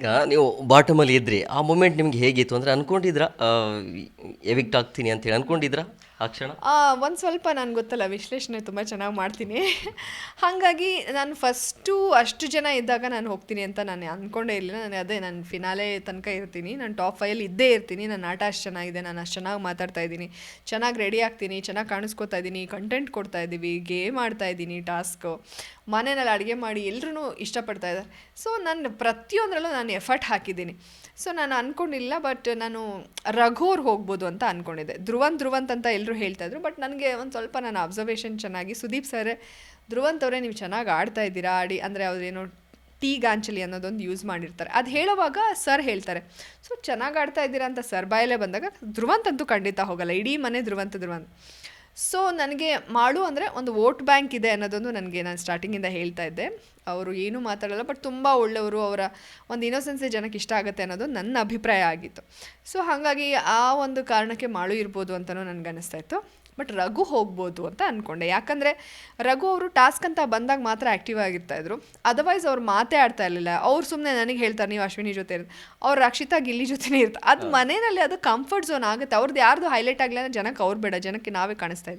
ಈಗ ನೀವು ಬಾಟಮಲ್ಲಿ ಇದ್ರಿ ಆ ಮೂಮೆಂಟ್ ನಿಮ್ಗೆ ಹೇಗಿತ್ತು ಅಂದರೆ ಅನ್ಕೊಂಡಿದ್ರಾ ಎವಿಕ್ಟ್ ಆಗ್ತೀನಿ ಅಂತೇಳಿ ಅನ್ಕೊಂಡಿದ್ರಾ ಆ ಕ್ಷಣ? ಒಂದು ಸ್ವಲ್ಪ ನಾನು ಗೊತ್ತಲ್ಲ ವಿಶ್ಲೇಷಣೆ ತುಂಬ ಚೆನ್ನಾಗಿ ಮಾಡ್ತೀನಿ. ಹಾಗಾಗಿ ನಾನು ಫಸ್ಟು ಅಷ್ಟು ಜನ ಇದ್ದಾಗ ನಾನು ಹೋಗ್ತೀನಿ ಅಂತ ನಾನು ಅಂದ್ಕೊಂಡೇ ಇರಲಿಲ್ಲ. ನಾನು ಫಿನಾಲೆ ತನಕ ಇರ್ತೀನಿ, ನಾನು ಟಾಪ್ 5 ಇದ್ದೇ ಇರ್ತೀನಿ. ನನ್ನ ಆಟ ಅಷ್ಟು ಚೆನ್ನಾಗಿದೆ, ನಾನು ಅಷ್ಟು ಚೆನ್ನಾಗಿ ಮಾತಾಡ್ತಾ ಇದ್ದೀನಿ, ಚೆನ್ನಾಗಿ ರೆಡಿ ಆಗ್ತೀನಿ, ಚೆನ್ನಾಗಿ ಕಾಣಿಸ್ಕೊತಾ ಇದ್ದೀನಿ, ಕಂಟೆಂಟ್ ಕೊಡ್ತಾ ಇದ್ದೀವಿ, ಗೇಮ್ ಆಡ್ತಾ ಇದ್ದೀನಿ, ಟಾಸ್ಕು ಮನೆಯಲ್ಲಿ ಅಡುಗೆ ಮಾಡಿ ಎಲ್ಲರೂ ಇಷ್ಟಪಡ್ತಾ ಇದ್ದಾರೆ. ಸೊ ನಾನು ಪ್ರತಿಯೊಂದರಲ್ಲೂ ನಾನು ಎಫರ್ಟ್ ಹಾಕಿದ್ದೀನಿ. ಸೊ ನಾನು ಅಂದ್ಕೊಂಡಿಲ್ಲ, ಬಟ್ ನಾನು ರಘುವ್ರು ಹೋಗ್ಬೋದು ಅಂತ ಅಂದ್ಕೊಂಡಿದ್ದೆ. ಧ್ರುವಂತ್ ಅಂತ ಎಲ್ಲರೂ ಹೇಳ್ತಾಯಿದ್ರು, ಬಟ್ ನನಗೆ ಒಂದು ಸ್ವಲ್ಪ ನನ್ನ ಅಬ್ಸರ್ವೇಷನ್ ಚೆನ್ನಾಗಿ ಸುದೀಪ್ ಸರ್, ಧ್ರುವಂತ್ ಅವರೇ ನೀವು ಚೆನ್ನಾಗಿ ಆಡ್ತಾ ಇದ್ದೀರಾ, ಅಂದರೆ ಅವ್ರೇನೋ ಟೀ ಗಾಂಚಲಿ ಅನ್ನೋದೊಂದು ಯೂಸ್ ಮಾಡಿರ್ತಾರೆ. ಅದು ಹೇಳೋವಾಗ ಸರ್ ಹೇಳ್ತಾರೆ, ಸೊ ಚೆನ್ನಾಗಿ ಆಡ್ತಾ ಇದ್ದೀರಾ ಅಂತ ಸರ್ ಬಾಯಲ್ಲೇ ಬಂದಾಗ ಧ್ರುವಂತ್ ಅಂತೂ ಖಂಡಿತ ಹೋಗಲ್ಲ, ಇಡೀ ಮನೆ ಧ್ರುವಂತ್. ಸೊ ನನಗೆ ಮಾಡು ಅಂದರೆ ಒಂದು ವೋಟ್ ಬ್ಯಾಂಕ್ ಇದೆ ಅನ್ನೋದೊಂದು ನಾನು ಸ್ಟಾರ್ಟಿಂಗಿಂದ ಹೇಳ್ತಾ ಇದ್ದೆ. ಅವರು ಏನೂ ಮಾತಾಡಲ್ಲ, ಬಟ್ ತುಂಬ ಒಳ್ಳೆಯವರು, ಅವರ ಒಂದು ಇನ್ನೋಸೆನ್ಸೇ ಜನಕ್ಕೆ ಇಷ್ಟ ಆಗುತ್ತೆ ಅನ್ನೋದು ನನ್ನ ಅಭಿಪ್ರಾಯ ಆಗಿತ್ತು. ಸೊ ಹಾಗಾಗಿ ಆ ಒಂದು ಕಾರಣಕ್ಕೆ ಮಾಡು ಇರ್ಬೋದು ಅಂತಲೂ ನನಗೆ ಅನ್ನಿಸ್ತಾ ಇತ್ತು. ಬಟ್ ರಘು ಹೋಗ್ಬೋದು ಅಂತ ಅಂದ್ಕೊಂಡೆ. ಯಾಕಂದರೆ ರಘು ಅವರು ಟಾಸ್ಕ್ ಅಂತ ಬಂದಾಗ ಮಾತ್ರ ಆ್ಯಕ್ಟಿವ್ ಆಗಿರ್ತಾಯಿದ್ರು, ಅದರ್ವೈಸ್ ಅವ್ರು ಮಾತೇ ಆಡ್ತಾ ಇರಲಿಲ್ಲ. ಅವ್ರು ಸುಮ್ಮನೆ ನನಗೆ ಹೇಳ್ತಾರೆ ನೀವು ಅಶ್ವಿನಿ ಜೊತೆ ಇರೋದು, ಅವ್ರು ರಕ್ಷಿತಾ ಗಿಲ್ಲಿ ಜೊತೆನೇ ಇರ್ತಾರೆ. ಅದು ಮನೆಯಲ್ಲಿ ಅದು ಕಂಫರ್ಟ್ ಝೋನ್ ಆಗುತ್ತೆ. ಅವ್ರದ್ದು ಯಾರ್ದು ಹೈಲೈಟ್ ಆಗಲಿಲ್ಲ, ಜನಕ್ಕೆ ಅವ್ರು ಬೇಡ, ಜನಕ್ಕೆ ನಾವೇ ಕಾಣಿಸ್ತಾ ಇದ್ದೀವಿ.